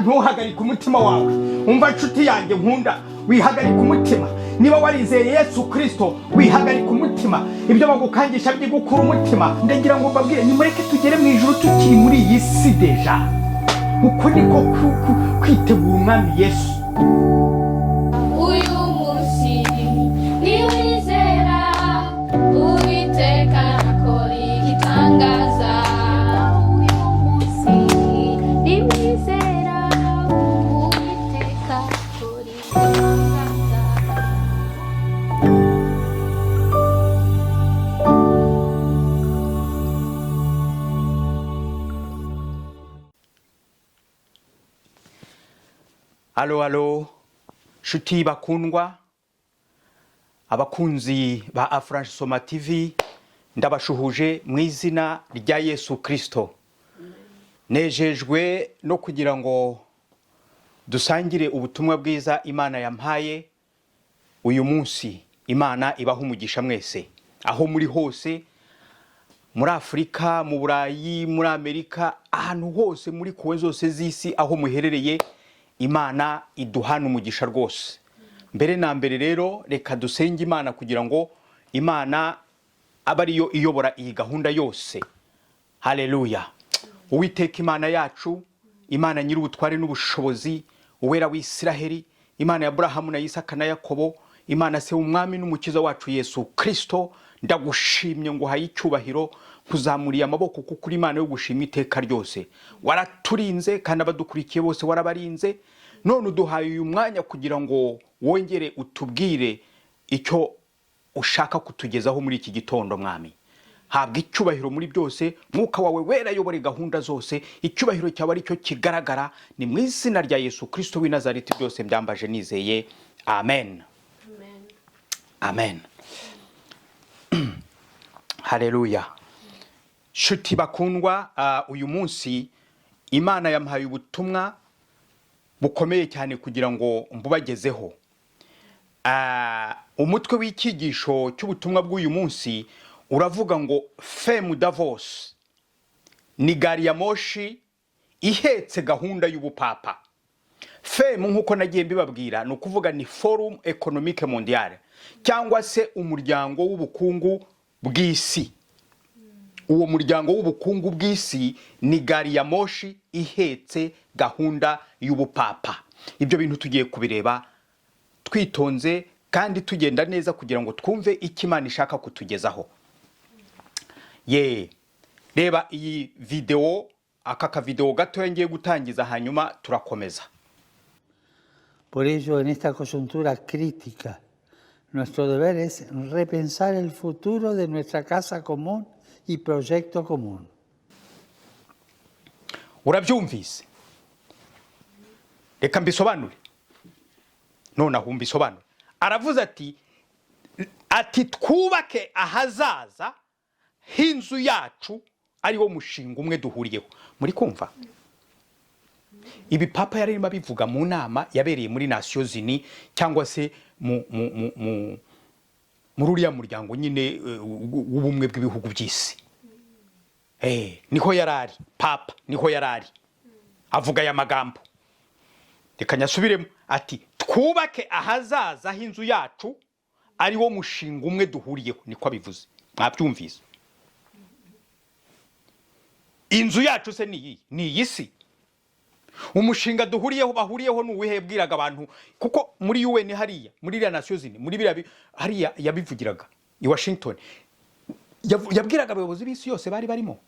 ntuhagarike umutima wawe. Umva nshuti yanjye nkunda, wihagarike umutima. Niba warizeye Yesu Kristo, wihagarike umutima. Ibyo bagukangisha byigukura umutima, ndagira ngo mbabwire nimureke tugere mu ijuru tukiri muri iyi si deja. Uko niko kwitegura umwami Yesu. Uyu munsi niwizera Uwiteka akora igitangaza. Uyu munsi niwizera Uwiteka akora igitangaza. Alo, shuti bakundwa, abakunzi ba Afranche Soma TV, ndabashuhuje mu izina rya Yesu Kristo. Nejejwe no kugira ngo dusangire ubutumwa bwiza Imana yampaye uyu munsi. Imana ibaha umugisha mwese aho muri hose, muri Afrika, mu Burayi, muri Amerika, ahantu hose muri kowe zose z'isi aho muherereye. Imana iduhana umugisha rwose. Mbere na mbere rero reka dusenge Imana kugira ngo Imana abariyo iyobora iyi gahunda yose. Haleluya. Uwiteka Imana yacu, Imana nyiri ubutware n'ubushobozi, uwera w'Isiraheli, Imana ya Abrahamu na Isaka na Yakobo, Imana se umwami n'umukiza wacu Yesu Kristo, ndagushimye ngo haye icyubahiro, kuzamuriye amaboko kuko uri Imana yo gushima iteka ryose. Waraturinze kandi abadukurikiye bose warabarinze. None uduhaye uyu mwanya kugira ngo wongere utubwire icyo ushaka kutugezaho muri iki gitondo mwami. Habwa icyubahiro muri byose, mwuka wawe wera yobore gahunda zose, icyubahiro cyawe ari cyo kigaragara, ni mu izina rya Yesu Kristo w'i Nazareti byose mbyambaje nizeye. Amen. Amen. Haleluya. Shuti bakundwa, uyu munsi Imana yampaye ubutumwa bukomeye cyane kugira ngo mbubagezeho. Umutwe w'ikigisho cy'ubutumwa bw'uyu munsi uravuga ngo FEM DAVOS ni gariyamoshi ihetse gahunda y'ubupapa. FEM nkuko nagiye mbibabwira ni ukuvuga ni Forum Economique Mondiale cyangwa se umuryango w'ubukungu bw'isi. Uwo muryango w'ubukungu bw'isi ni gariyamoshi ihetse gahunda y'ubupapa. Ibyo bintu tugiye kubireba twitonze kandi tugenda neza kugira ngo twumve icyo Imana ishaka kutugezaho. Reba iyi video, aka video gato ngiye gutangiza hanyuma turakomeza. Por ello, en esta coyuntura crítica, nuestro deber es repensar el futuro de nuestra casa común y proyecto común. Urabyumvise? Reka mbisobanure. Nonaho mbisobanure. Aravuze ati twubake ahazaza h'inzu yacu ari wo mushinga umwe duhuriyeho. Muri kumva? Ibi papa yarimo bivuga mu nama yabereye muri Nations Unies cyangwa se muri uriya muryango nyine w'ubumwe bw'ibihugu by'isi. Niho yarari papa, niho yarari avuga ya magambo. Reka nyasubiremo ati twubake ahazaza h'inzu yacu ari wo mushinga umwe duhuriyeho. Niko abivuze. Mwabyumvise? Inzu yacu se ni iyi si. Umushinga duhuriyeho bahuriyeho n'uwihebwiraga abantu kuko muri UN hariya, muri iriya Nations Unies, muri biriya hariya yabivugiraga i Washington. Yabwiraga abayobozi b'isi yose bari barimo.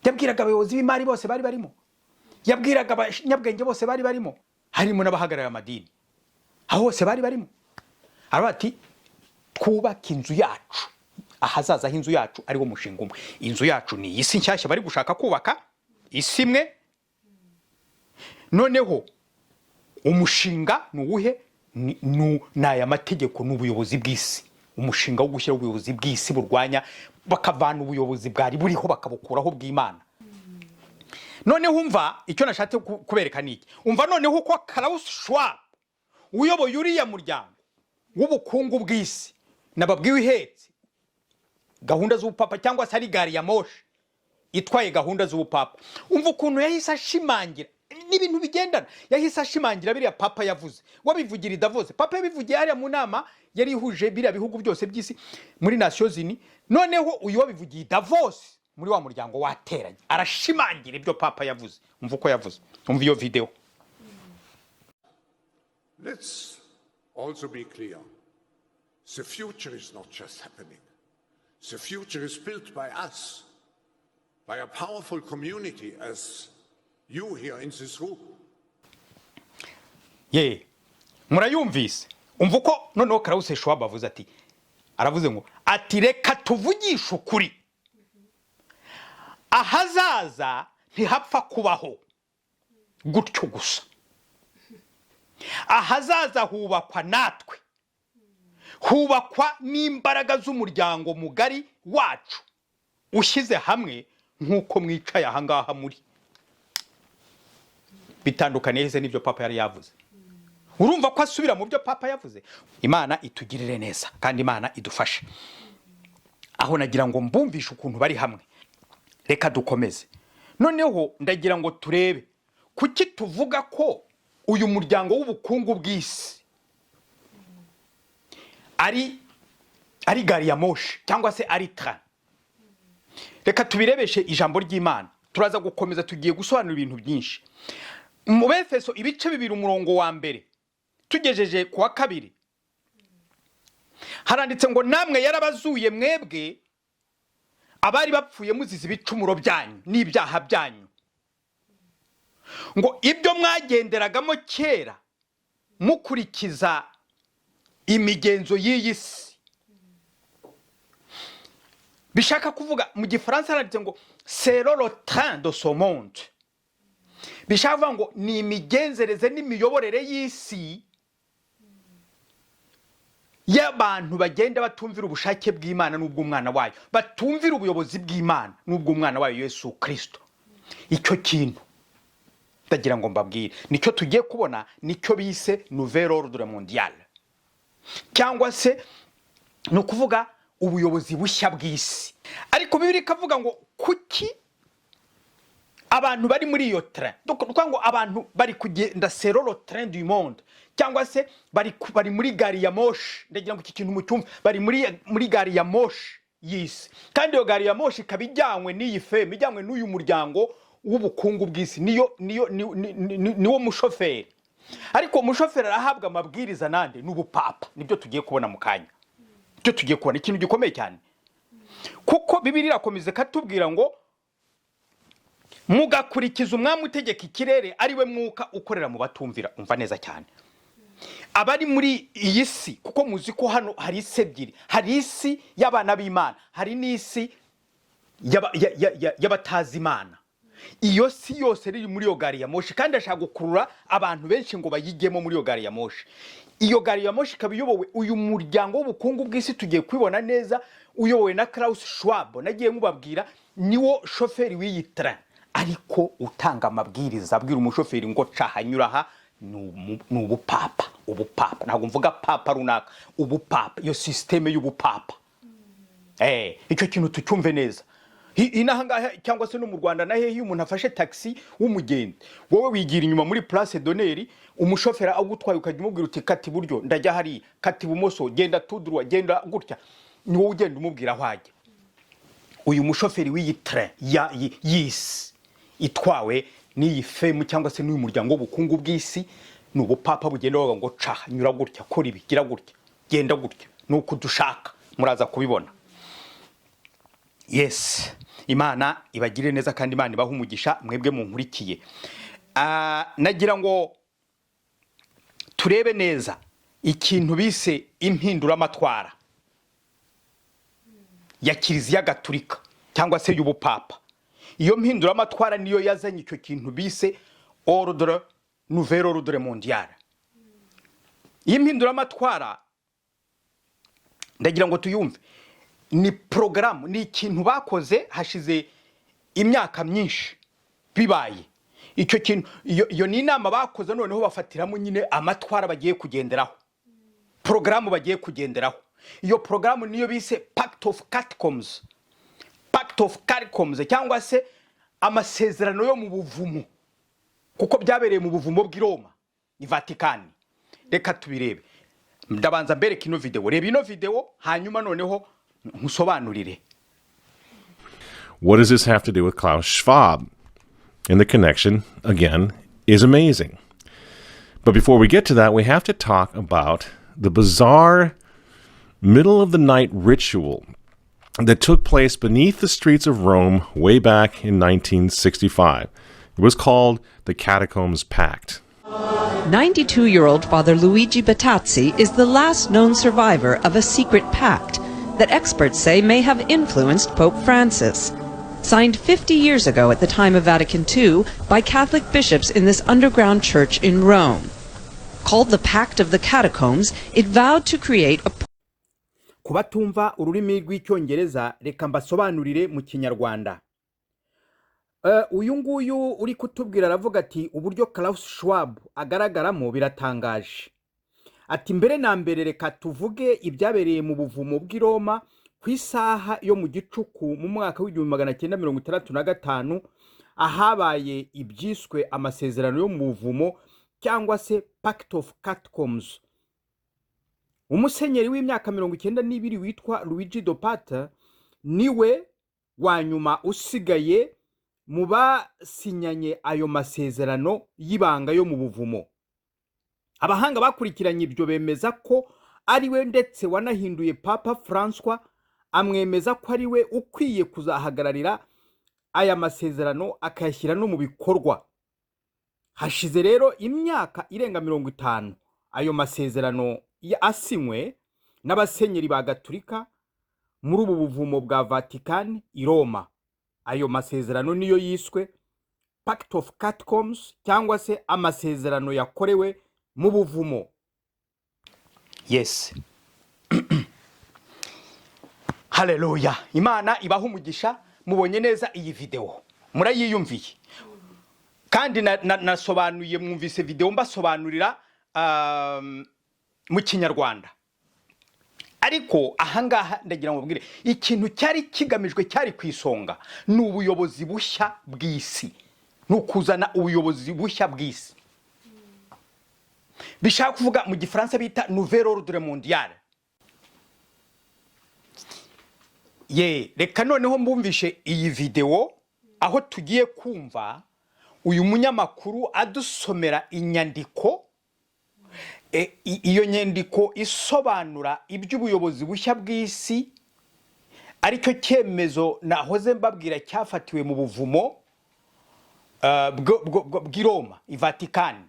Yabwiraga abayobozi b'imari bose bari barimo. Yabwiraga abanyabwenge bose bari barimo. Harimo n'abahagarara amadini. Aho hose bari barimo. Arabati twubaka inzu yacu. Ahazaza h'inzu yacu ari wo mushinga umwe. Inzu yacu ni isi nshyashya bari gushaka kubaka, isi imwe. Noneho umushinga nuwuhe n'aya mategeko n'ubuyobozi bw'isi. Umushinga wo gushyira ubuyobozi bw'isi burwanya bakavana ubuyobozi bwari buriho bakabukuraho bw'Imana. Noneho umva icyo nashatse kubereka niki. Umva noneho ko Klaus Schwab uyoboye uriya muryango w'ubukungu bw'isi nababwiwe IHETSE gahunda z'ubupapa cyangwa se ari gariyamoshi itwaye gahunda z'ubupapa. Umva ukuntu yahise ashimangira n'ibintu bigendana. Yahise ashimangira biriya papa yavuze. Wabivugira i Davos. Papa yabivugiye hariya mu nama yari ihuje biriya bihugu byose by'isi muri Nations Unies. Noneho uyu wabivugiye i Davos muri wa muryango wateranye. Arashimangira ibyo papa yavuze. Umva uko yavuze. Umva iyo video. Let's also be clear. The future is not just happening. The future is built by us, by a powerful community as you here in this room. Ye, murayumvise. Umva uko noneho Klaus Schwab avuze ati, aravuze ngo ati reka tuvugisha ukuri. Ahazaza ntihapfa kubaho gutyo gusa. Ahazaza hubakwa natwe. Hubakwa n'imbaraga z'umuryango mugari wacu ushyize hamwe nk'uko mwicaye ahangaha muri. Bitandukanye heze n'ibyo papa yari yavuze. Urumva ko asubira mu byo papa yavuze. Imana itugirire neza kandi Imana idufashe. Aho nagira ngo mbumvishe ukuntu bari hamwe. Reka dukomeze. Noneho ndagira ngo turebe kuki tuvuga ko uyu muryango w'ubukungu bw'isi ari gariyamoshi cyangwa se ari train. Reka tubirebeshe ijambo ry'Imana. Turaza gukomeza tugiye gusobanura ibintu byinshi. Mu Befeso ibice 2 umurongo wa mbere tugejeje kuwa 2 haranditse ngo namwe yarabazuye mwebwe abari bapfuye muzize ibicumuro byanyu n'ibyaha byanyu, ngo ibyo mwagenderagamo kera mukurikiza imigenzo y'iyi si. Bishaka kuvuga mu Gifaransa haranditse ngo c'est le train de ce monde. Bishaka ngo ni imigenzereze n'imiyoborere y'isi y'abantu bagenda batumvira ubushake bw'Imana n'ubw'umwana wayo, batumvira ubuyobozi bw'Imana n'ubw'umwana wayo Yesu Kristo. Icyo kintu ndagira ngo mbabwire nicyo tugiye kubona, nicyo bise nouvel ordre mondial, cyangwa se no kuvuga ubuyobozi bushya bw'isi. Ariko Bibiliya ikavuga ngo kuki abantu bari muri iyo train, ngo abantu bari kugenda c'est le train du monde, cyangwa se bari muri gari ya moshi. Ndagira ngo iki kintu mu cyumva bari muri gari ya moshi y'isi, kandi iyo gari ya moshi kabijyanywe n'iyi FEM, ijyanywe n'uyu muryango w'ubukungu bw'isi, niwo mushoferi. Ariko umushoferi arahabwa amabwiriza nande n'ubupapa. Nibyo tugiye kubona mu kanya. Cyo tugiye kubona ikintu gikomeye cyane, kuko Bibiliya irakomeza katubwira ngo mugakurikiza umwami utegeka ikirere ari we mwuka ukorera mu batumvira. Umva neza cyane abari muri iyi si, kuko muzi ko hano hari isi ebyiri. Hari isi y'abana b'Imana, hari n'isi y'abatazi Imana. Iyo si yose riri muri yo gari ya moshi, kandi ashaka gukurura abantu benshi ngo bayigemo muri yo gari ya moshi. Iyo gari ya moshi kabiyobowe uyu muryango w'ubukungu bw'isi tugiye kwibona neza, uyobowe na Klaus Schwab. Nagiye nkubabwira niwo shoferi w'iyi train, ariko utanga amabwiriza abwira umushoferi ngo cahanyura aha n'ubupapa. Ubupapa ntabwo mvuga papa runaka, ubupapa, iyo systeme y'ubupapa. Icyo kintu tucyumve neza. Inahangaha cyangwa se no mu Rwanda nahe iyo umuntu afashe taxi w'umugende, wowe wigira inyuma muri place d'honneur, umushofera agutwaye ukajya umubwira uti kati buryo ndajya hari, kati bumoso genda tudurwa, genda gutya, ni wowe ugenda umubwira ahajya. Uyu mushoferi w'iyi train y'isi itwawe n'iyi FEM cyangwa se n'uyu muryango w'ubukungu bw'isi, n'ubupapa bugenda bavuga ngo ca nyura gutya, kora ibi, gira gutya, genda gutya, nuko dushaka. Muraza kubibona. Yes, Imana ibagire neza kandi Imana ibaha umugisha mwebwe munkurikiye. Nagira ngo turebe neza ikintu bise impindura amatwara ya Kiliziya Gatolika cyangwa se y'ubupapa. Iyo mpindura amatwara niyo yazanye icyo kintu bise ordre, nouvel ordre mondial. Iyi mpindura amatwara ndagira ngo tuyumve, ni programu, ni ikintu bakoze hashize imyaka myinshi bibaye. Icyo kintu iyo ni inama bakoze, noneho bafatiramo nyine amatwara bagiye kugenderaho, programu bagiye kugenderaho. Iyo programu niyo bise Pact of Catacombs, Pact of Catacombs, cyangwa se amasezerano yo mu buvumo. kuko byabereye mu buvumo bw'i Roma i Vatikani. Reka tubirebe. Ndabanza mbereka ino video. Reba ino video hanyuma noneho nkusobanurire. What does this have to do with Klaus Schwab? And the connection, again, is amazing. But before we get to that, we have to talk about the bizarre middle-of-the-night ritual that took place beneath the streets of Rome way back in 1965. It was called the Catacombs Pact. 92-year-old Father Luigi Battazzi is the last known survivor of a secret pact that experts say may have influenced Pope Francis. Signed 50 years ago at the time of Vatican II by Catholic bishops in this underground church in Rome. Called the Pact of the Catacombs, it vowed to create a Kubatumva ururimi rw'icyongereza reka mbasobanurire mu Kinyarwanda. Uyu nguyu uri kutubwira aravuga ati uburyo Klaus Schwab agaragaramo biratangaje. Ati mbere na mbere reka tuvuge ibyabereye mu buvumo bw'i Roma ku isaha yo mu gicuku mu mwaka w'1965 ahabaye ibyiswe amasezerano yo mu buvumo cyangwa se Pact of Catacombs. Umusenyeri w'imyaka 92 witwa Luigi Dopata niwe wanyuma usigaye mu basinyanye ayo masezerano y'ibanga yo mu buvumo. Abahanga bakurikiranye ibyo bemeza ko ari we ndetse wanahinduye Papa François amwemeza ko ari we ukwiye kuzahagararira aya masezerano akayashyira no mu bikorwa. Hashize rero imyaka irenga 50 ayo masezerano asinywe n'abasenyeri ba Gatolika muri ubu buvumo bwa Vatikani i Roma. Ayo masezerano niyo yiswe Pact of Catacombs cyangwa se amasezerano yakorewe mu buvumo. Yes. Haleluya. Imana ibaha umugisha. Mubonye neza iyi video. Murayiyumviye. Kandi nasobanuye mwumvise video mbasobanurira mu Kinyarwanda. Ariko ahangaha ndagira ngo mbwire ikintu cyari kigamijwe cyari kwisonga n'ubuyobozi bushya bw'isi. Nukuzana ubuyobozi bushya bw'isi. Bishaka kuvuga mu Gifaransa bita Nouvel Ordre Mondial. Reka noneho mbumvishe iyi video aho tugiye kumva uyu munyamakuru adusomera inyandiko. Iyo nyandiko isobanura iby'ubuyobozi bushya bw'isi aricyo cyemezo nahoze mbabwira cyafatiwe mu buvumo bw'i Roma i Vatikani.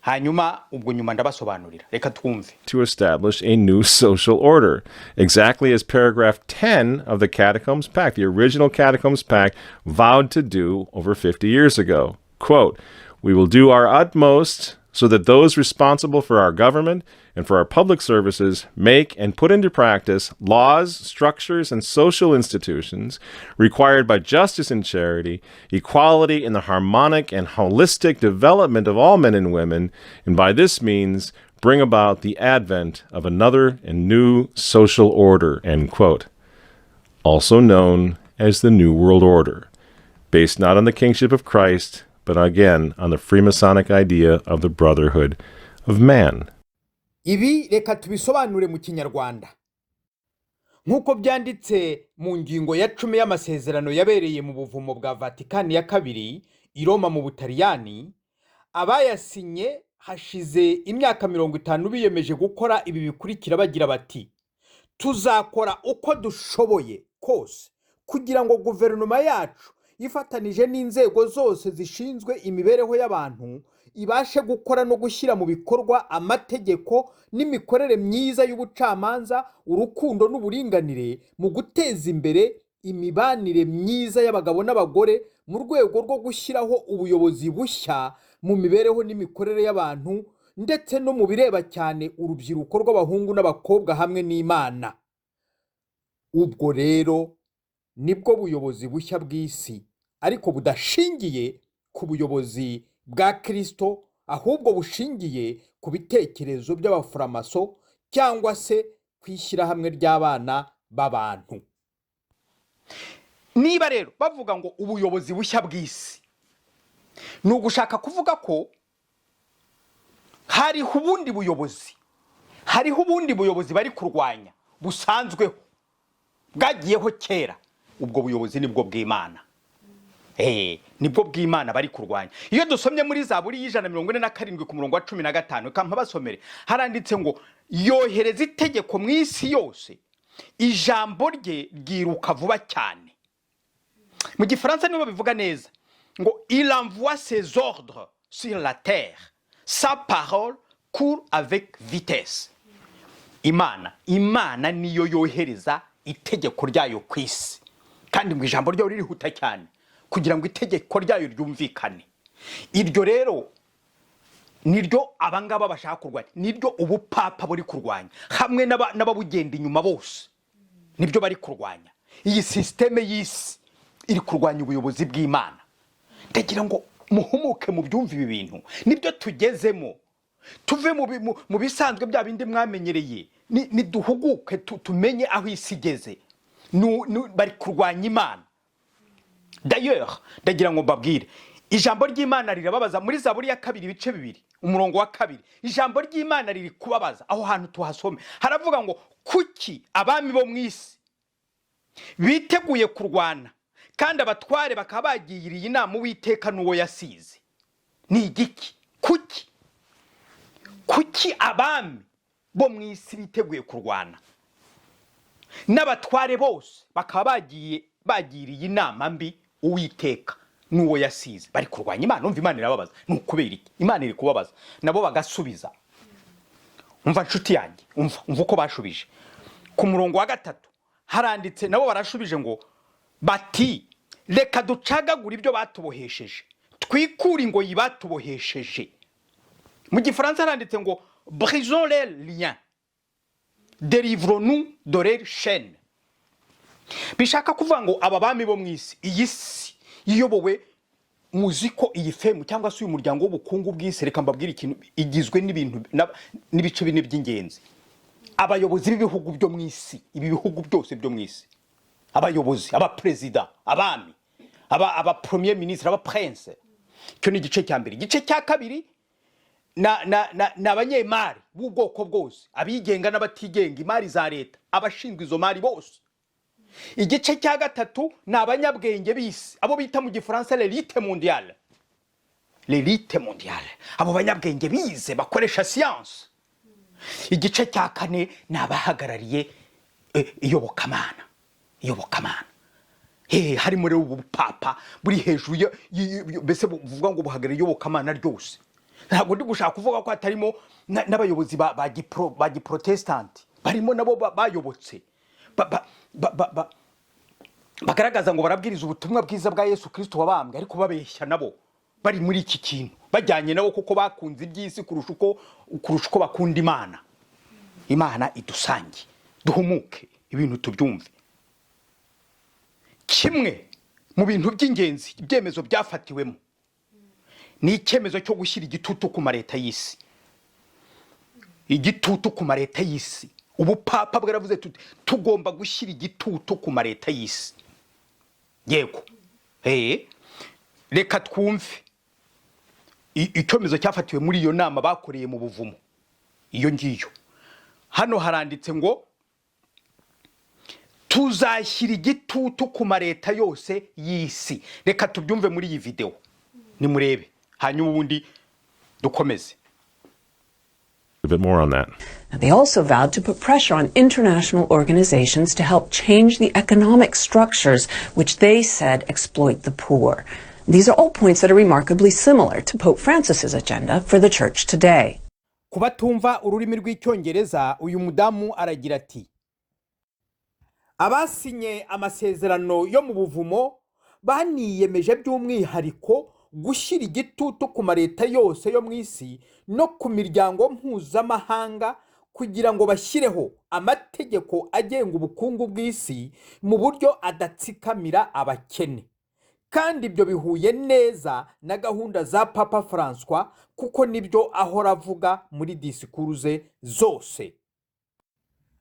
Hanyuma ubwo nyuma ndabasobanurira. Reka twumve. To establish a new social order, exactly as paragraph 10 of the Catacombs Pact, the original Catacombs Pact, vowed to do over 50 years ago. Quote, "We will do our utmost so that those responsible for our government and for our public services make and put into practice laws, structures, and social institutions required by justice and charity, equality, and the harmonic and holistic development of all men and women, and by this means bring about the advent of another and new social order," end quote. Also known as the New World Order, based not on the kingship of Christ, but again on the Freemasonic idea of the brotherhood of man. Ibi reka tubisobanure mu Kinyarwanda. Nkuko byanditse mu ngingo ya 10 y'amasezerano yabereye mu buvumo bwa Vatikani ya kabiri i Roma mu Butaliyani, abayasinye hashize imyaka 50 biyemeje gukora ibi bikurikira bagira bati: tuzakora uko dushoboye kose kugira ngo guverinoma yacu ifatanije n'inzego zose zishinzwe imibereho y'abantu ibashe gukora no gushyira mu bikorwa amategeko n'imikorere myiza y'ubucamanza, urukundo n'uburinganire mu guteza imbere imibanire myiza y'abagabo n'abagore mu rwego rwo gushyiraho ubuyobozi bushya mu mibereho n'imikorere y'abantu ndetse no mu bireba cyane urubyiruko rw'abahungu n'abakobwa hamwe n'Imana. Ubwo rero nibwo buyobozi bushya bw'isi, ariko budashingiye ku buyobozi bwa Kristo, ahubwo bushingiye ku bitekerezo by'abafuramaso cyangwa se kwishyira hamwe ry'abana b'abantu. Niba rero bavuga ngo ubuyobozi bushya bw'isi, ni ugushaka kuvuga ko hariho ubundi buyobozi bari kurwanya busanzweho bwagiyeho kera. Ubwo buyobozi nibwo bw'Imana. Nibwo bw'Imana bari kurwanya. Iyo dusomye muri Zaburi y'147 ku murongo wa 15 kampa basomere, haranditse ngo yohereza itegeko mu isi yose, ijambo rye ryiruka vuba cyane. Mu Gifaransa nibo bivuga neza ngo il envoie ses ordres sur la terre, sa parole court avec vitesse. Imana niyo yohereza itegeko ryayo ku isi, kandi ngo ijambo ryayo ririhuta cyane kugira ngo itegeko ryayo ryumvikane. Iryo rero niryo abangaba bashaka kurwanya, niryo ubupapa buri kurwanya, hamwe n'ababugenda inyuma bose nibyo bari kurwanya. Iyi systeme y'isi iri kurwanya ubuyobozi bw'Imana. Ndagira ngo muhumuke mu byumva ibi bintu, nibyo tugezemo. Tuve mu bisanzwe bya bindi mwamenyereye, ni duhuguke tumenye aho isi igeze. Bari kurwanya Imana. D'ailleurs, ndagira ngo mbabwire, ijambo ry'Imana rirababaza muri Zaburi ya 2 ibice 2 umurongo wa 2. Ijambo ry'Imana riri kubabaza, aho hantu tuhasome. Haravuga ngo kuki abami bo mu isi biteguye kurwana kandi abatware bakaba bagiriye inama Uwiteka n'uwo yasize. Ni igiki? Kuki abami bo mu isi biteguye kurwana n'abatware bose bakaba bagiriye inama mbi Uwiteka n'uwo yasize? Bari kurwanya Imana. Umva Imana irababaza. Nukubera iki? Imana iri kubabaza, nabo bagasubiza. Umva nshuti yanjye, umva uko bashubije. Ku murongo wa 3 haranditse, nabo barashubije ngo bati reka ducagagura ibyo batubohesheje, twikura ingoyi batubohesheje. Mu Gifaransa haranditse ngo brisons les liens, délivrons-nous de leurs chaînes. Bishaka kuvuga ngo aba bami bo mu isi, iyi si iyobowe muziko iyi FEM cyangwa se uyu muryango w'ubukungu bw'isi, reka mbabwire ikintu, igizwe n'ibintu n'ibice bine by'ingenzi. Abayobozi b'ibihugu byo mu isi, ibi bihugu byose byo mu isi, abayobozi, abaperezida, abami, aba premier ministre, aba prince. Cyo ni igice cya mbere. Igice cya kabiri na abanyemari b'ubwoko bwose, abigenga n'abatigenga, imari za leta, abashinzwe izo mari bose. Igice cya gatatu na abanyabwenge bisi, abo bita mu Gifaransa l'élite mondiale. L'élite mondiale, abo banyabwenge bize bakoresha science. Igice cya kane na abahagarariye iyobokamana. Harimo rero ubupapa buri hejuru bese buvuga ngo buhagarariye iyobokamana ryose. Ntabwo ndi gushaka kuvuga ko hatarimo n'abayobozi ba giprotestanti, barimo nabo bayobotse, bagaragaza ngo barabwiriza ubutumwa bwiza bwa Yesu Kristo wabambwe, ariko babeshya nabo bari muri iki kintu, bajyanye nabo kuko bakunze iby'isi kurusha uko bakunda Imana. Imana idusange, duhumuke ibintu tubyumve. Kimwe mu bintu by'ingenzi ibyemezo byafatiwemo ni icyemezo cyo gushyira igitutu ku mareta y'isi. Igitutu ku mareta y'isi. Ubupapa bwaravuze tugomba gushyira igitutu ku mareta y'isi. Yego. Reka twumve icyemezo cyafatiwe muri iyo nama bakoreye mu buvumo. Iyo ngiyo. Hano haranditse ngo tuzashyira igitutu ku mareta yose y'isi. Reka tubyumve muri iyi video. Nimurebe. Hanyuma ubundi dukomeze. A bit more on that. They also vowed to put pressure on international organizations to help change the economic structures which they said exploit the poor. These are all points that are remarkably similar to Pope Francis's agenda for the church today. Kuba tumva ururimi rw'icyongereza, uyu mudamu aragira ati: abasinye amasezerano yo mu buvumo baniyemeje by'umwihariko gushyira igitutu ku mareta yose yo mu isi no ku miryango mpuzamahanga kugira ngo bashyireho amategeko agenga ubukungu bw'isi mu buryo adatsikamira abakene. Kandi ibyo bihuye neza na gahunda za Papa François, kuko nibyo ahora avuga muri disikuru ze zose.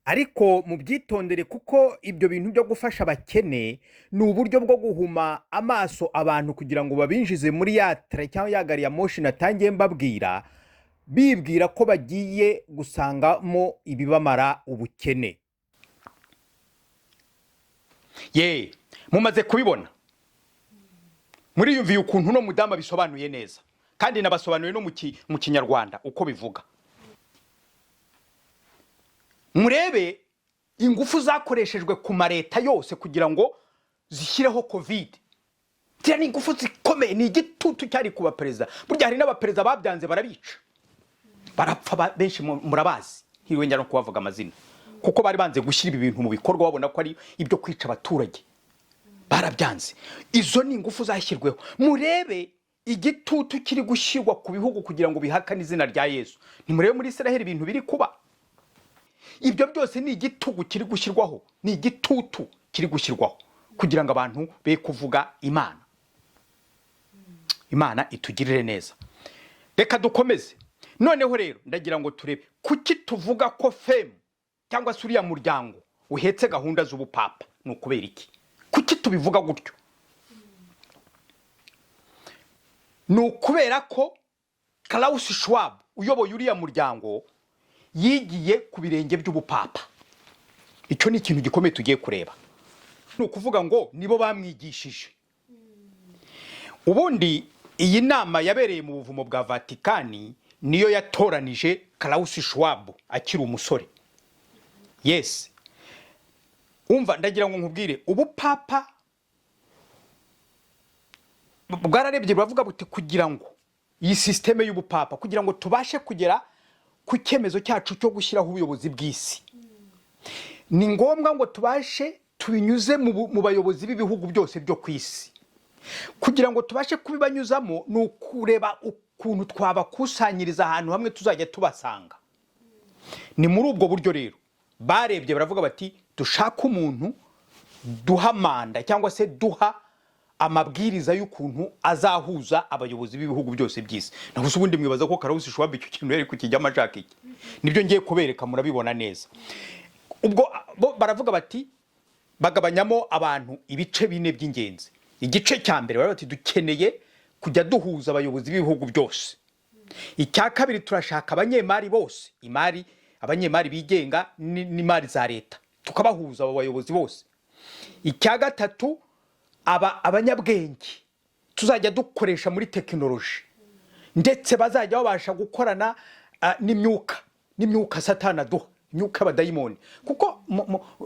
ariko mu byitondere kuko ibyo bintu byo gufasha abakene ni uburyo bwo guhuma amaso abantu kugira ngo babinjize muri ya tare cyangwa ya gari ya moshi natangiye mbabwira, bibwira ko bagiye gusangamo ibibamara ubukene. Ye, mumaze kubibona, muriyumviye ukuntu no mudamu bisobanuye neza, kandi nabasobanuye no mu Kinyarwanda uko bivuga. Murebe ingufu zakoreshejwe ku mareta yose kugira ngo zishyireho covid. Tira ni ingufu zikomeye, ni igitutu cyari kuba perezida. Burya hari n'abaperezida babyanze barabica, barapfa benshi murabazi, hiriwe njya no kubavuga amazina, kuko bari banze gushyira ibi bintu mu bikorwa babona ko ari ibyo kwica abaturage, barabyanze. Izo ni ingufu zashyirweho. Murebe igitutu kiri gushyirwa ku bihugu kugira ngo bihakane izina rya Yesu. Nimurebe muri Israel ibintu biri kuba. Ibyo byose ni igitugu kiri gushyirwaho, ni igitutu kiri gushyirwaho kugira ngo abantu be kuvuga Imana. Imana itugirire neza. Reka dukomeze. Noneho rero ndagira ngo turebe kuki tuvuga ko FEM cyangwa se uriya muryango uhetse gahunda z'ubupapa, ni ukubera iki? Kuki tubivuga gutyo? Ni ukubera ko Klaus Schwab uyoboye uriya muryango yigiye ku birenge by'ubupapa. Icyo ni ikintu gikomeye tugiye kureba. Ni ukuvuga ngo nibo bamwigishije. Ubundi iyi nama yabereye mu buvumo bwa Vatikani niyo yatoranije Klaus Schwab akiri umusore. Yes. Umva ndagira ngo nkubwire, ubupapa bwararebye bavuga buti kugira ngo iyi systeme y'ubupapa, kugira ngo tubashe kugera ku cyemezo cyacu cyo gushyiraho ubuyobozi bw'isi, ni ngombwa ngo tubashe tubinyuze mu bayobozi b'ibihugu byose byo ku isi. Kugira ngo tubashe kubibanyuzamo ni ukureba ukuntu twabakusanyiriza ahantu hamwe tuzajya tubasanga. Ni muri ubwo buryo rero barebye baravuga bati dushaka umuntu duha manda cyangwa se duha amabwiriza y'ukuntu azahuza abayobozi b'ibihugu byose by'isi. Nagusa ubundi mwibaza ko Klaus Schwab icyo kintu yari kukijyama ashaka iki? Nibyo ngiye kubereka, murabibona neza. Ubwo baravuga bati bagabanyamo abantu ibice bine by'ingenzi. Igice cya mbere baravuga bati dukeneye kujya duhuza abayobozi b'ibihugu byose. Icya kabiri turashaka abanyemari bose, imari, abanyemari bigenga n'imari za leta, tukabahuza abo bayobozi bose. Icya gatatu abanyabwenge tuzajya dukoresha muri tekinoloji, ndetse bazajya babasha gukorana n'imyuka Satani aduha, imyuka y'abadayimoni. Kuko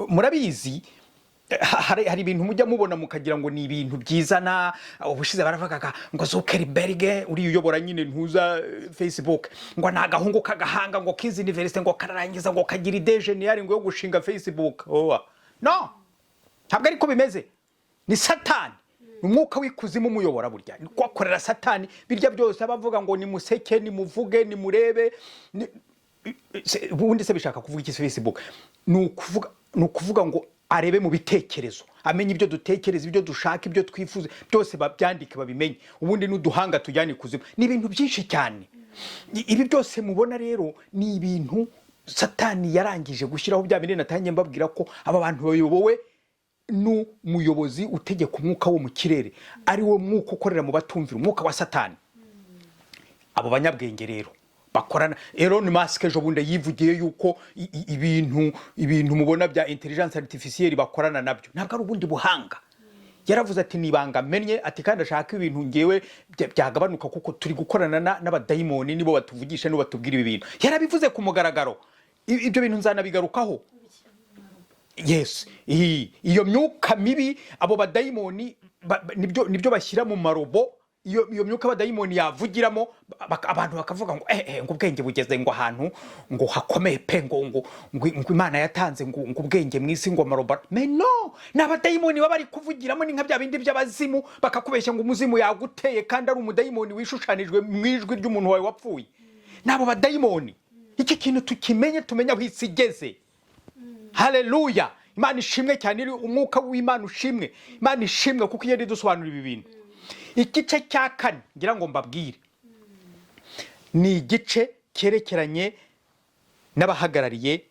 murabizi hari ibintu mujya mubona mukagira ngo ni ibintu byizana. Ubushize baravugaga ngo Zuckerberg uri uyobora nyine ntuza Facebook ngo nta gahungu kagahanga ngo kizi university ngo kararangiza ngo kagira idejeni yari ngo yo gushinga Facebook. No, ntabwo ariko bimeze. Ni Satani, umwuka w'ikuzimu umuyobora burya. Ni kwakorera Satani birya byose abavuga ngo ni museke, ni muvuge, ni murebe. Ubundi se bishaka kuvuga iki Facebook? Ni ukuvuga ngo arebe mu bitekerezo, amenye ibyo dutekereza, ibyo dushaka, ibyo twifuza, byose babyandike babimenye. Ubundi n'uduhanga tujyane kuzimu. Ni ibintu byinshi cyane. Ibi byose mubona rero ni ibintu Satani yarangije gushyiraho bya bindi natangiye mbabwira ko aba bantu bayobowe n'umuyobozi utegeka umwuka wo mu kirere, ari wo mwuka ukorera mu batumvira, umwuka wa Satani. Abo banyabwenge rero bakorana. Elon Musk ejo bundi yivugiye yuko ibintu mubona bya intelligence artificielle bakorana nabyo ntabwo ari ubundi buhanga. Yaravuze ati nibanga menye, ati kandi ashaka ibintu ngewe byagabanuka kuko turi gukorana n'abadayimoni, nibo batuvugisha nibo batubwira ibi bintu. Yarabivuze ku mugaragaro. Ibyo bintu nzanabigarukaho. Yes, iyo myuka mibi abo badayimoni nibyo bashyira mu marobo. Iyo myuka abadayimoni yavugiramo abantu bakavuga ngo ngo ubwenge bugeze ngo ahantu ngo hakomeye pe ngo Imana yatanze ngo ubwenge mwisi ngo marobo. No, n'abadayimoni baba bari kuvugiramo ni nka bya bindi by'abazimu, bakakubeshya ngo umuzimu yaguteye kandi ari umudayimoni wishushanijwe mu ijwi ry'umuntu wawe wapfuye. Nabo badayimoni. Iki kintu tukimenye, tumenya aho isi igeze. Haleluya. Imana ishimwe cyane, iri umwuka w'Imana ushimwe. Imana ishimwe kuko yari dusobanura ibi bintu. Igice cya kane ngira ngo mbabwire ni igice cyerekeranye n'abahagarariye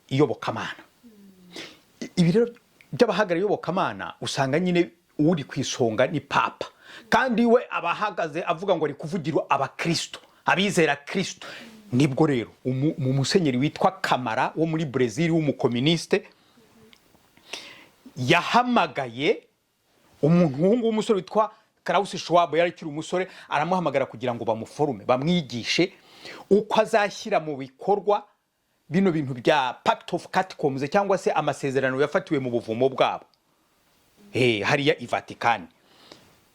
iyobokamana. Ibi rero by'abahagarariye iyobokamana usanga nyine uri ku isonga ni papa, kandi we abahagaze avuga ngo ari kuvugirwa abakristo, abizera Kristo. Nibwo rero mu musenyeri witwa Kamara wo muri Brazil w'umukomuniste yahamagaye umuntu w'umusore witwa Klaus Schwab, yari kiri umusore, aramuhamagara kugira ngo bamuforume, bamwigishe uko azashyira mu bikorwa bino bintu bya Pact of Catacombs cyangwa se amasezerano yafatiwe mu buvumo bwabo hariya i Vatican.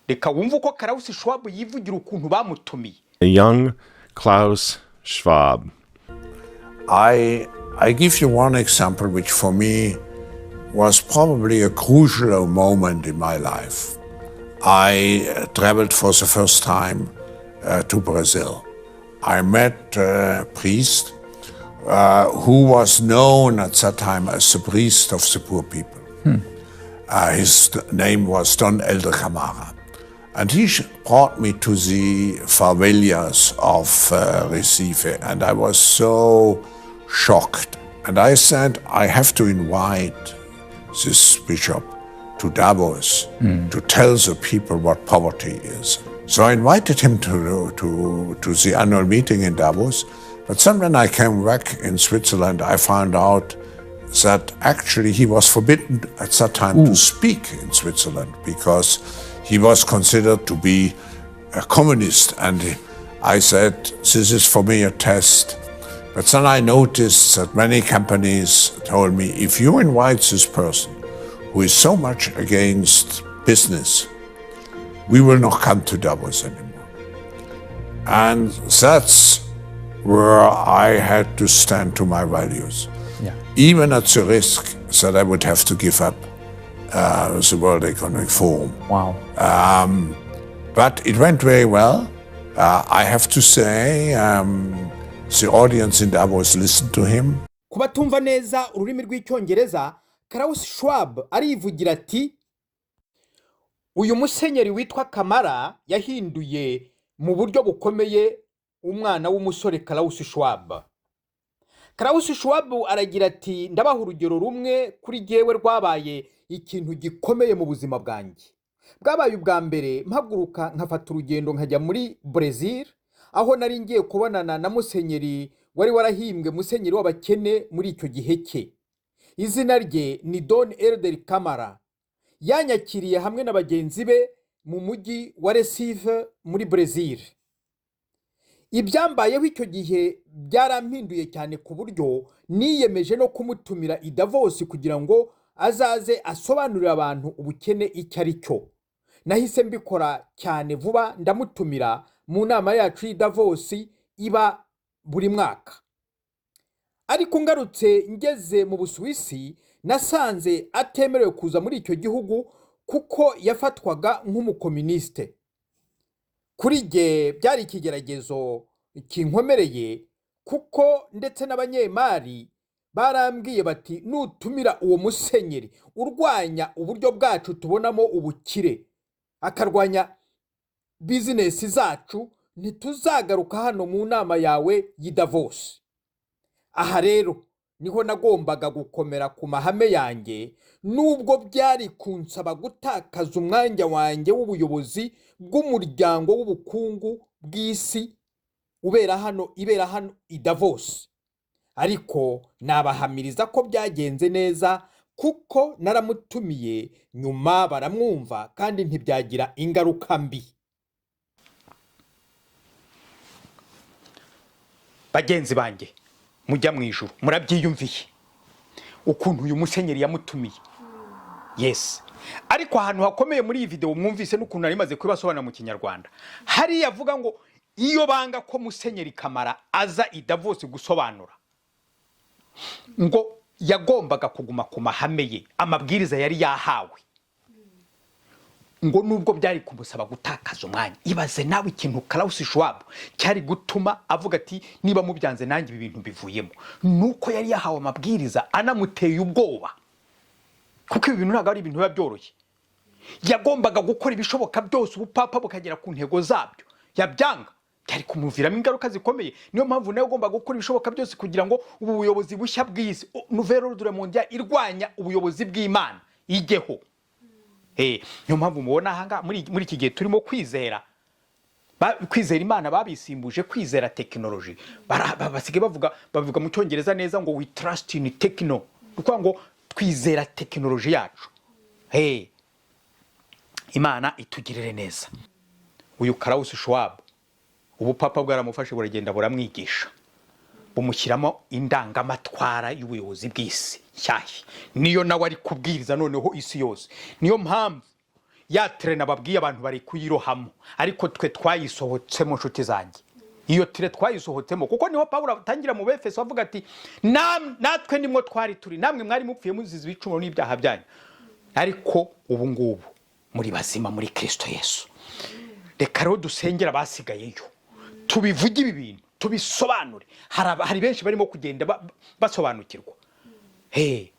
Reka wumva uko Klaus Schwab yivugira ukuntu bamutumiye. A young Klaus Schwab. I give you one example which for me was probably a crucial moment in my life. I traveled for the first time to Brazil. I met a priest who was known at that time as the priest of the poor people. His name was Don Elder Camara. And he brought me to the favelas of Recife, and I was so shocked. And I said, I have to invite this bishop to Davos to tell the people what poverty is. So I invited him to the annual meeting in Davos. But then when I came back in Switzerland, I found out that actually he was forbidden at that time to speak in Switzerland because he was considered to be a communist. And I said, this is for me a test. But then I noticed that many companies told me, if you invite this person who is so much against business, we will not come to Davos anymore. And that's where I had to stand to my values. Yeah. Even at the risk that I would have to give up the World Economic Forum. Wow. But it went very well. I have to say, the audience in Davos listened to him. Kuba tumva neza ururimi rw'icyongereza, Klaus Schwab arivugira ati uyu musenyeri witwa Kamara yahinduye mu buryo bukomeye umwana w'umusore Klaus Schwab. Klaus Schwab aragira ati ndabaha urugero rumwe kuri jyewe rwabaye ikintu gikomeye mu buzima bwanjye. Bwabaye ubwa mbere mpaguruka nkafata urugendo nkajya muri Brazil, aho nari ngiye kubonana na musenyeri wari warahimbwe musenyeri w'abakene muri icyo gihe cye. Izina rye ni Don Elder Camara. Yanyakiriye hamwe na bagenzi be mu mujyi wa Recife muri Brazil. Ibyambayeho icyo gihe byarampinduye cyane ku buryo niyemeje no kumutumira i Davos kugira ngo azaze asobanurira abantu ubukene icyo ari cyo. Nahise mbikora cyane vuba, ndamutumira mu nama yacu i Davos iba buri mwaka. Ariko ngarutse ngeze mu Busuwisi nasanze atemerewe kuza muri icyo gihugu kuko yafatwaga nk'umukomuniste. Kuri jye byari ikigeragezo kinkomereye kuko ndetse n'abanyemari barambwiye bati nutumira uwo musenyeri urwanya uburyo bwacu tubonamo ubukire, akarwanya bizinesi zacu, ntituzagaruka hano mu nama yawe y'i Davos. Aha rero niho nagombaga gukomera ku mahame yanjye, nubwo byari kunsaba gutakaza umwanya wanjye w'ubuyobozi bw'umuryango w'ubukungu bw'isi ibera hano i Davos. Ariko nabahamiriza ko byagenze neza kuko naramutumiye, nyuma baramwumva kandi ntibyagira ingaruka mbi. Bagenzi banjye mujya mu ijuru murabyiyumviye ukuntu uyu musenyeri yamutumiye. Yes. Ariko ahantu hakomeye muri iyi video mwumvise n'ukuntu nari maze kubasobanura mu Kinyarwanda. Hari yavuga ngo iyo banga ko musenyeri Kamara aza i Davos gusobanura, ngo yagombaga kuguma ku mahame ye, amabwiriza yari yahawe. Ngo nubwo byari kumusaba gutakaza umwanya. Ibaze nawe ikintu Klaus Schwab cyari gutuma avuga ati niba mubyanze nanjye ibi bintu bivuyemo. Nuko yari yahawe amabwiriza anamuteye ubwoba. Kuko ibi bintu ntabwo ari ibintu biba byoroshye. Yagombaga gukora ibishoboka byose ubupapa bukagera ku ntego zabyo. Yabyanga byari kumuviramo ingaruka zikomeye. Niyo mpamvu nayo ugomba gukora ibishoboka byose kugira ngo ubu buyobozi bushya bw'isi nouvelle ordre mondiale irwanya ubuyobozi bw'Imana ijyeho. Niyo mpamvu mubona aha muri iki gihe turimo kwizera kwizera Imana babisimbuje kwizera technology. Basige bavuga mu cyongereza neza ngo we trust in techno, kuko ngo twizera technology yacu. Imana itugirire neza. Uyu Klaus Schwab ubupapa bwaramufashe buragenda buramwigisha, bumushyiramo indangamatwara y'ubuyobozi bw'isi nshyashya, niyo nawe ari kubwiriza noneho isi yose. Niyo mpamvu ya trena babwiye abantu bari kuyirohamo, ariko twe twayisohotsemo nshuti zanjye. Iyo tire twayisohotsemo kuko niho Pawulo atangira mu Befeso avuga ati natwe nimwo twari turi, namwe mwari mupfuye muzize ibicumuro n'ibyaha byanyu, ariko ubu ngubu muri bazima muri Kristo Yesu. Reka rero dusengera basigayeyo, tubivuge ibi bintu, tubisobanure. Hari benshi barimo kugenda basobanukirwa.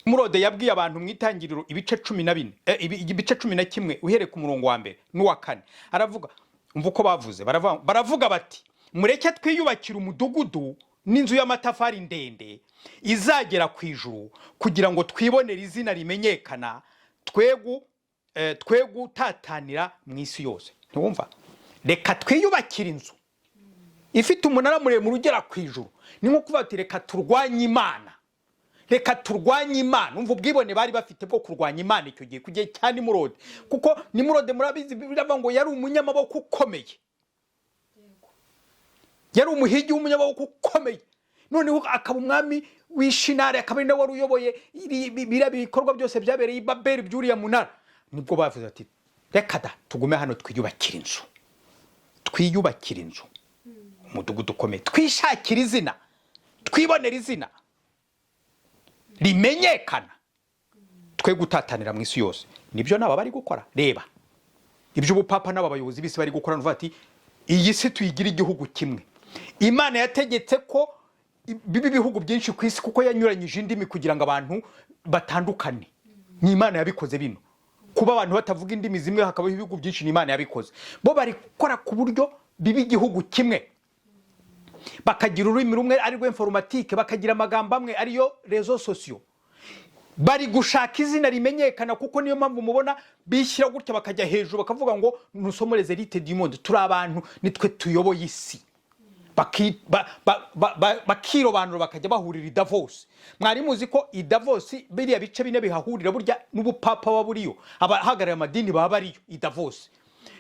Murode yabwiye abantu mwitangiriro ibice 14 ibice 11 uhere ku murongo wa mbere n'uwa 4. Aravuga umva uko bavuze, baravuga bati mureke twiyubakira umudugudu n'inzu y'amatafari ndende izagera ku ijuru, kugira ngo twibonere izina rimenyekana, twegu tatanira mu isi yose. Ntumva? Reka twiyubakira inzu ifite umunara muremure ugera ku ijuru. Ni nko kuvuga ati reka turwanye Imana, reka turwanye Imana. Umva ubwibone bari bafite bwo kurwanya Imana icyo gihe kugiye cyane Nimurode, kuko Nimurode murabizi biravuga ngo yari umunyamaboko ukomeye, yari umuhigi w'umunyamaboko ukomeye. Noneho akaba umwami w'Ishinari, akaba nawe wari uyoboye bikorwa byose byabereye i Babeli byuriya munara. Nibwo bavuze ati reka da tugume hano twiyubakira inzu, twiyubakira inzu, umudugudu ukomeye, twishakira izina, twibonera izina rimenyekana, twe gutatanira mu isi yose. Nibyo naba bari gukora. Reba ibyo ubupapa n'aba bayobozi bisi bari gukora, nuvuga ati iyi si tuyigira igihugu kimwe. Imana yategetse ko bibi bihugu byinshi ku isi, kuko yanyuranyije indimi kugira ngo abantu batandukane. Ni Imana yabikoze bino, kuba abantu batavuga indimi zimwe hakaba ibihugu byinshi, ni Imana yabikoze. Bo bari gukora ku buryo bibi igihugu kimwe, bakagira ururimi rumwe ari rwo informatique, bakagira amagambo amwe ariyo réseaux sociaux. Bari gushaka izina rimenyekana, kuko niyo mpamvu mubona bishyira gutya bakajya hejuru bakavuga ngo nous sommes les élites du monde, turi abantu nitwe tuyoboye isi. Bakirobanura bakajya bahurira i Davos. Mwari muzi ko i Davos biriya bice bine bihahurira burya n'ubupapa wa buriyo, abahagarariye amadini baba bariyo i Davos.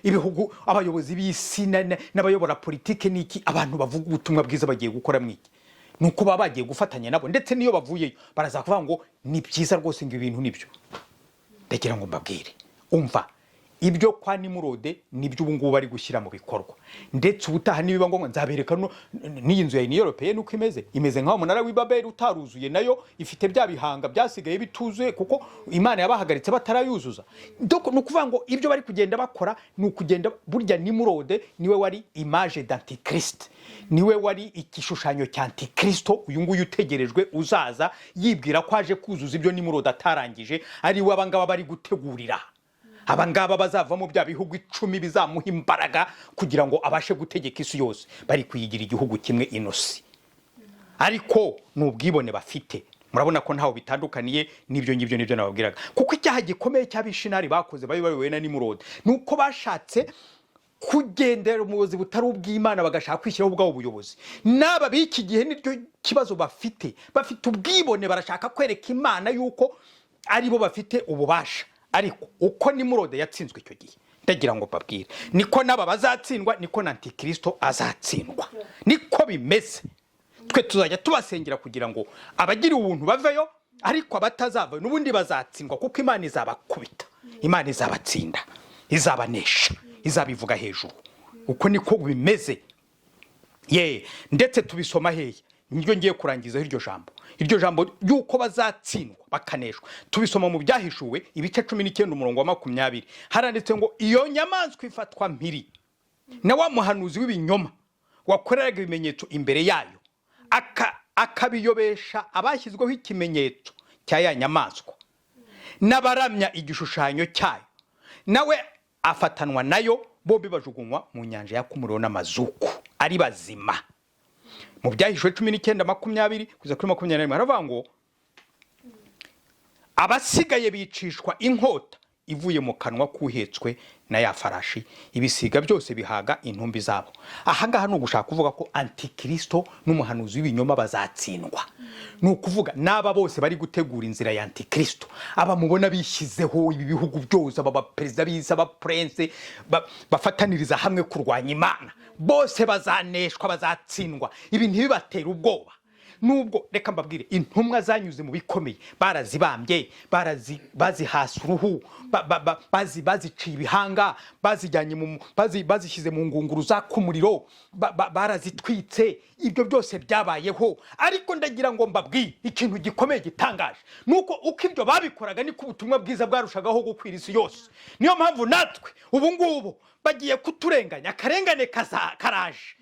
Ibihugu, abayobozi b'isi n'abayobora politike n'iki, abantu bavuga ubutumwa bwiza bagiye gukora mwiki, nuko baba bagiye gufatanya nabo. Ndetse niyo bavuyeyo baraza kuvuga ngo ni byiza rwose ngo ibintu nibyo. Ndagira ngo mbabwire, umva ibyo kwa Nimurode nibyo ubu ngubu bari gushyira mu bikorwa. Ndetse ubutaha nibiba ngombwa nzabereka n'iyi nzu ya Union Européenne uko imeze nk'aho umunara w'i Babeli utaruzuye, nayo ifite bya bihanga byasigaye bituzuye kuko Imana yabahagaritse batarayuzuza. Nukuvuga ngo ibyo bari kugenda bakora ni ukugenda, burya Nimurode niwe wari image d'antichrist, niwe wari igishushanyo cya antikristo, uyu nguyu utegerejwe uzaza yibwira ko aje kuzuza ibyo Nimurode atarangije, ari we abangaba bari gutegurira. Abangaba bazavamo bya bihugu 10 bizamuha imbaraga kugira ngo abashe gutegeka isi yose. Bari kuyigira igihugu kimwe inosi, ariko n'ubwibone bafite. Murabona ko ntaho bitandukaniye n'ibyo ngibyo nibyo nababwiraga, kuko icyaha gikomeye cy'Abishinari bakoze bayobowe na Nimurode nuko bashatse kugendera umuyobozi butari ubw'Imana, bagashaka kwishyiraho ubwabo buyobozi. Naba biki gihe niryo kibazo bafite ubwibone, barashaka kwereka Imana yuko ari bo bafite ububasha. Ariko uko Nimurode yatsinzwe icyo gihe, ndagira ngo babwire, niko naba bazatsindwa, niko na antikristo azatsindwa. Niko bimeze. Twe tuzajya tubasengera kugira ngo abagira ubuntu baveyo, ariko abatazava n'ubundi bazatsindwa, kuko Imana izabakubita, Imana izabatsinda, izabanesha, izabivuga hejuru. Uko niko bimeze. Ndetse tubisoma hehe, niryo ngiye kurangiza iryo jambo yuko bazatsindwa bakaneshwa. Tubisoma mu Byahishuwe ibice 19 umurongo wa 20. Haranditse ngo iyo nyamaswa ifatwa mpiri na wa muhanuzi w'ibinyoma wakoreraga ibimenyetso imbere yayo, akabiyobesha abashyizweho ikimenyetso cya ya nyamaswa n'abaramya igishushanyo cyayo, nawe afatanwa nayo, bombi bajugunywa mu nyanja yaka umuriro n'amazuku. ari bazima. Mu byahishwe 19:20 kugeza kuri 21 haravuga ngo abasigaye bicishwa inkota ivuye mu kanwa kuhetswe na ya farashi, ibisiga byose bihaga intumbi zabo. Ahangaha no gushaka kuvuga ko antikristo n'umuhanuzi w'ibinyoma bazatsindwa. Nukuvuga naba bose bari gutegura inzira ya antikristo, aba mubona bishyizeho ibi bihugu byose, aba perezida b'isi, aba prince bafataniriza hamwe kurwanya Imana, bose bazaneshwa, bazatsindwa. Ibi ntibibatera ubwoba. Nubwo reka mbabwire, intumwa zanyuze mu bikomeye, barazibambye, bazihasa uruhu, baziciye ibihanga, bazijyanye mu bazishyize mu ngunguru za kumuriro, barazitwitse. Ibyo byose byabayeho, ariko ndagira ngo mbabwire ikintu gikomeye gitangaje, nuko uko ibyo babikoraga niko ubutumwa bwiza bwarushagaho gukwira isi yose. Niyo mpamvu natwe ubu ngubu bagiye kuturenganya, akarengane karaje,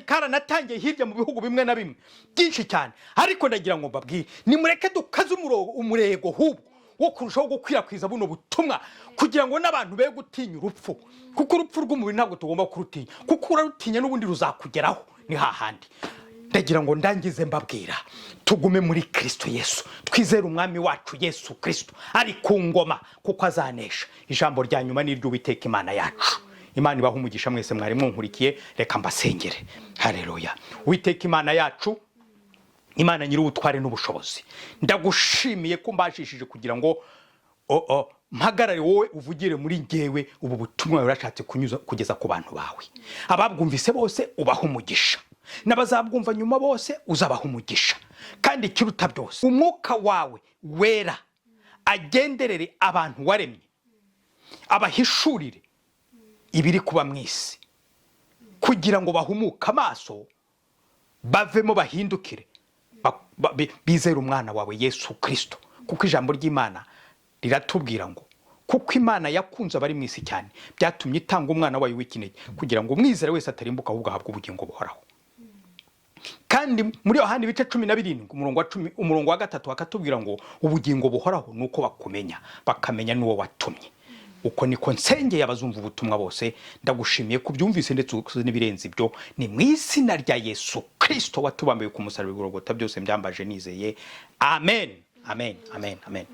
karanatangiye hirya mu bihugu bimwe na bimwe byinshi cyane. Ariko ndagira ngo mbabwire, nimureke dukaze umurego hubwo wo kurushaho gukwirakwiza buno butumwa, kugira ngo n'abantu be gutinya urupfu, kuko urupfu rw'umubiri ntabwo tugomba kurutinya, kuko urarutinya n'ubundi ruzakugeraho ni hahandi. Ndagira ngo ndangize mbabwira, tugume muri Kristo Yesu, twizere umwami wacu Yesu Kristo ari ku ngoma, kuko azanesha. Ijambo rya nyuma ni iry'Uwiteka Imana yacu. Imana ibaha umugisha mwese mwari munkurikiye. Reka mbasengere. Haleluya. Uwiteka Imana yacu, Imana nyir'ubutware n'ubushobozi, ndagushimiye ko mbashishije kugira ngo mpagarare wowe uvugire muri ngewe ubu butumwa urashatse kugeza ku bantu bawe. Ababwumvise bose ubaha umugisha, n'abazabwumva nyuma bose uzabaha umugisha. Kandi ikiruta byose, umwuka wawe wera agenderere abantu waremye, abahishurire ibiri kuba mwisi, kugira ngo bahumuke amaso, bavemo bahindukire, bizere umwana wawe Yesu Kristo. Kuko ijambo ry'Imana riratubwira ngo kuko Imana yakunze abari mwisi cyane, byatumye itanga umwana wayo w'ikinege, kugira ngo umwizera wese atarimbuka ahubwo ahabwe ubugingo buhoraho. Kandi muri Yohana ibice 17 umurongo wa 3 akatubwira ngo ubugingo buhoraho nuko bakumenya, bakamenya n'uwo watumye. Uko niko nsengeye abazumva ubutumwa bose. Ndagushimiye kubyumvise ndetse n'ibirenze ibyo, ni mu izina rya Yesu Kristo watubambiye ku musaraba w'Igorogota, byose mbyambaje nizeye. Amen, amen, amen, amen.